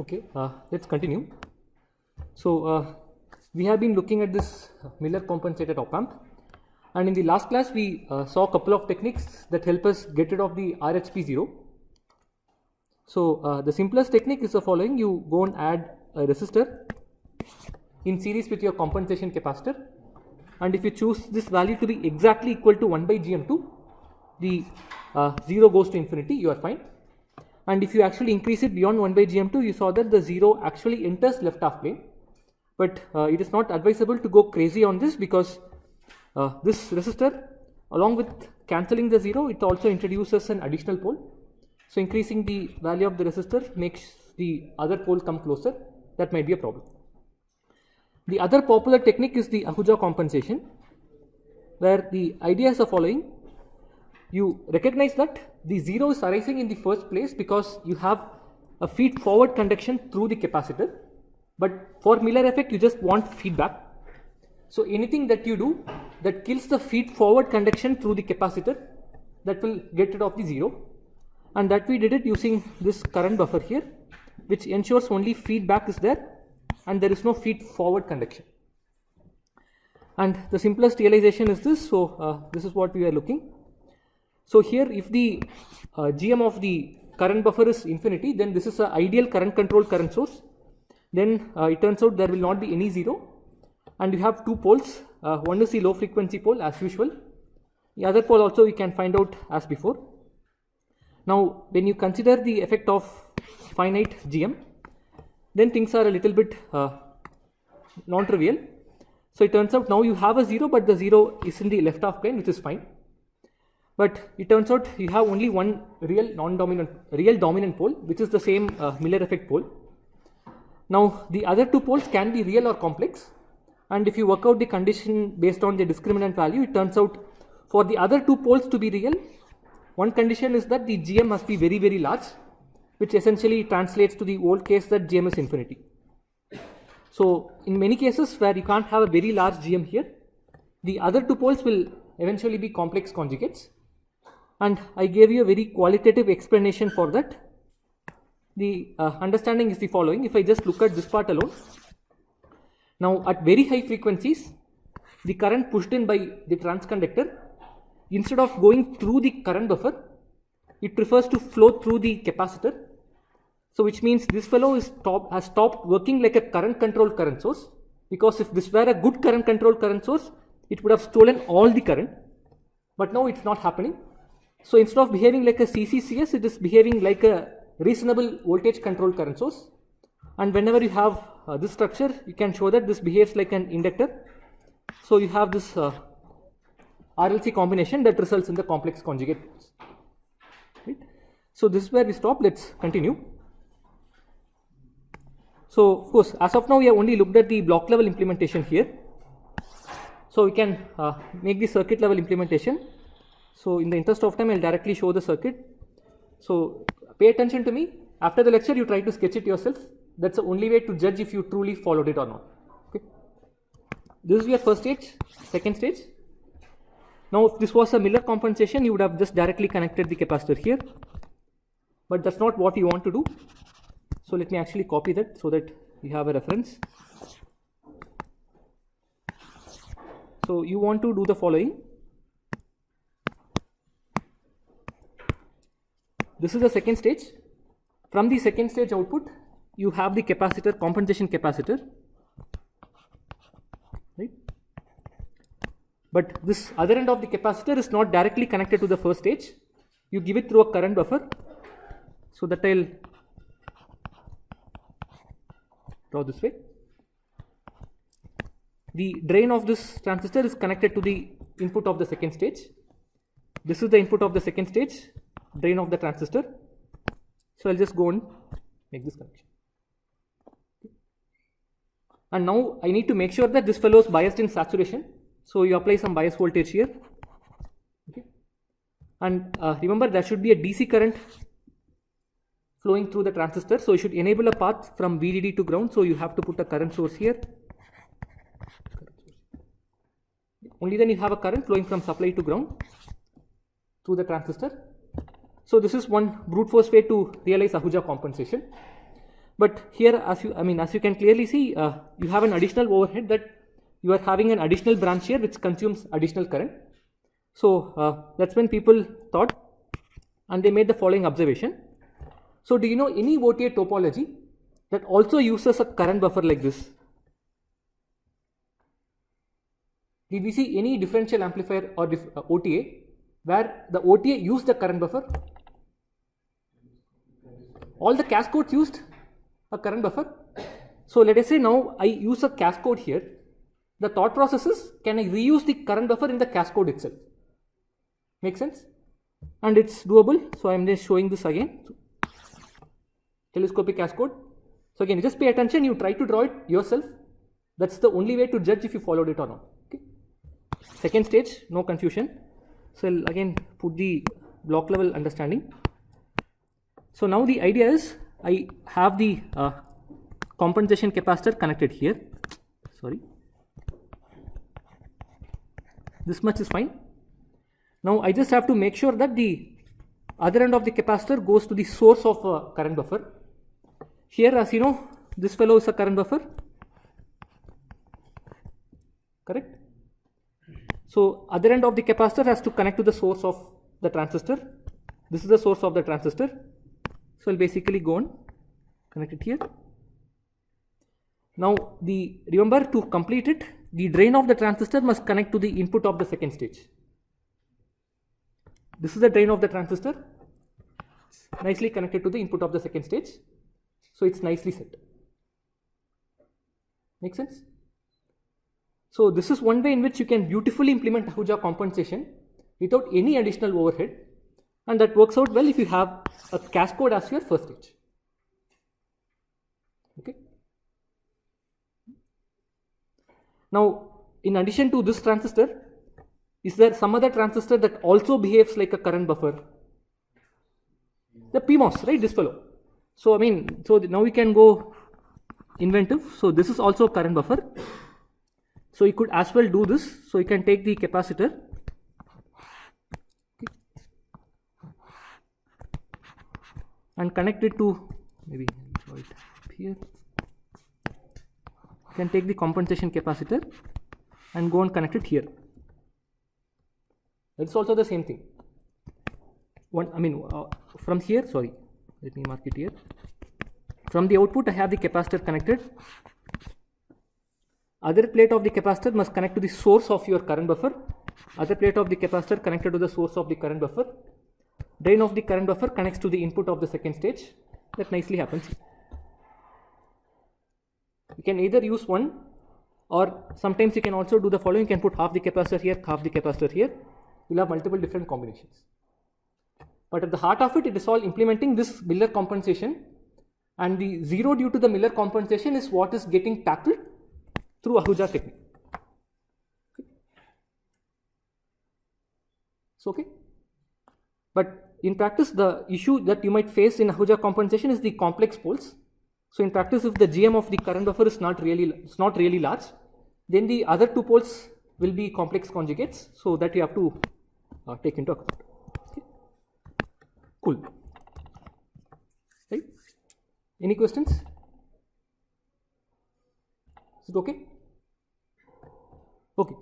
Okay, let's continue. So we have been looking at this Miller compensated op amp, and in the last class we saw a couple of techniques that help us get rid of the RHP0. So the simplest technique is the following: you go and add a resistor in series with your compensation capacitor, and if you choose this value to be exactly equal to 1 by GM2, the 0 goes to infinity, you are fine. And if you actually increase it beyond 1 by GM2, you saw that the 0 actually enters left half plane. But it is not advisable to go crazy on this, because this resistor, along with cancelling the 0, it also introduces an additional pole. So increasing the value of the resistor makes the other pole come closer. That might be a problem. The other popular technique is the Ahuja compensation, where the idea is the following: you recognize that the 0 is arising in the first place because you have a feed forward conduction through the capacitor, but for Miller effect you just want feedback. So anything that you do that kills the feed forward conduction through the capacitor, that will get rid of the 0, and that we did it using this current buffer here, which ensures only feedback is there and there is no feed forward conduction. And the simplest realization is this. So this is what we are looking. So here, if the GM of the current buffer is infinity, then this is an ideal current controlled current source. Then it turns out there will not be any 0, and you have two poles. One is the low frequency pole as usual. The other pole also we can find out as before. Now when you consider the effect of finite GM, then things are a little bit non-trivial. So it turns out now you have a 0, but the 0 is in the left half plane, which is fine. But it turns out you have only one real dominant pole, which is the same Miller effect pole. Now the other two poles can be real or complex, and if you work out the condition based on the discriminant value, it turns out for the other two poles to be real, one condition is that the GM must be very, very large, which essentially translates to the old case that GM is infinity. So in many cases where you can't have a very large GM here, the other two poles will eventually be complex conjugates. And I gave you a very qualitative explanation for that. The understanding is the following: if I just look at this part alone, now at very high frequencies, the current pushed in by the transconductor, instead of going through the current buffer, it prefers to flow through the capacitor. So which means this fellow has stopped working like a current controlled current source, because if this were a good current controlled current source, it would have stolen all the current, but now it's not happening. So instead of behaving like a CCCS, it is behaving like a reasonable voltage controlled current source. And whenever you have this structure, you can show that this behaves like an inductor. So you have this RLC combination that results in the complex conjugate. Right? So this is where we stop. Let's continue. So of course, as of now we have only looked at the block level implementation here. So we can make the circuit level implementation. So in the interest of time, I will directly show the circuit. So pay attention to me. After the lecture, you try to sketch it yourself. That's the only way to judge if you truly followed it or not. Okay. This is your first stage, second stage. Now if this was a Miller compensation, you would have just directly connected the capacitor here. But that's not what you want to do. So let me actually copy that so that we have a reference. So you want to do the following. This is the second stage. From the second stage output, you have the capacitor, compensation capacitor, right? But this other end of the capacitor is not directly connected to the first stage. You give it through a current buffer. So that I'll draw this way. The drain of this transistor is connected to the input of the second stage. This is the input of the second stage, drain of the transistor. So I'll just go and make this connection. And now I need to make sure that this fellow is biased in saturation. So you apply some bias voltage here. Okay. And remember, there should be a DC current flowing through the transistor. So you should enable a path from VDD to ground. So you have to put a current source here. Only then you have a current flowing from supply to ground through the transistor. So this is one brute force way to realize Ahuja compensation. But here, as you can clearly see, you have an additional overhead that you are having an additional branch here which consumes additional current. So that's when people thought, and they made the following observation. So do you know any OTA topology that also uses a current buffer like this? Did we see any differential amplifier or OTA where the OTA used the current buffer? All the Cascodes used a current buffer. So let us say now I use a Cascode here. The thought process is, can I reuse the current buffer in the Cascode itself? Make sense? And it's doable. So I am just showing this again. Telescopic Cascode. So again, just pay attention. You try to draw it yourself. That's the only way to judge if you followed it or not. Okay. Second stage, no confusion. So I'll again put the block level understanding. So now the idea is, I have the compensation capacitor connected here. Sorry. This much is fine. Now I just have to make sure that the other end of the capacitor goes to the source of a current buffer. Here, as you know, this fellow is a current buffer. Correct? So other end of the capacitor has to connect to the source of the transistor. This is the source of the transistor. So I'll basically go and connect it here. Now remember, to complete it, the drain of the transistor must connect to the input of the second stage. This is the drain of the transistor, nicely connected to the input of the second stage. So it's nicely set. Make sense? So this is one way in which you can beautifully implement Ahuja compensation without any additional overhead, and that works out well if you have a Cascode as your first stage. Okay. Now, in addition to this transistor, is there some other transistor that also behaves like a current buffer? The PMOS, right? This fellow. So now we can go inventive. So this is also a current buffer. So you could as well do this. So you can take the capacitor, okay, and connect it to, maybe I'll draw it up here. You can take the compensation capacitor and go and connect it here. It's also the same thing. From here, sorry, let me mark it here. From the output, I have the capacitor connected. Other plate of the capacitor must connect to the source of your current buffer. Other plate of the capacitor connected to the source of the current buffer. Drain of the current buffer connects to the input of the second stage. That nicely happens. You can either use one, or sometimes you can also do the following. You can put half the capacitor here, half the capacitor here. You'll have multiple different combinations. But at the heart of it, it is all implementing this Miller compensation, and the zero due to the Miller compensation is what is getting tackled through Ahuja technique. So okay. But in practice, the issue that you might face in Ahuja compensation is the complex poles. So in practice, if the GM of the current buffer is not really large, then the other two poles will be complex conjugates. So that you have to take into account. Okay. Cool. Right? Any questions? Is it okay? Okay.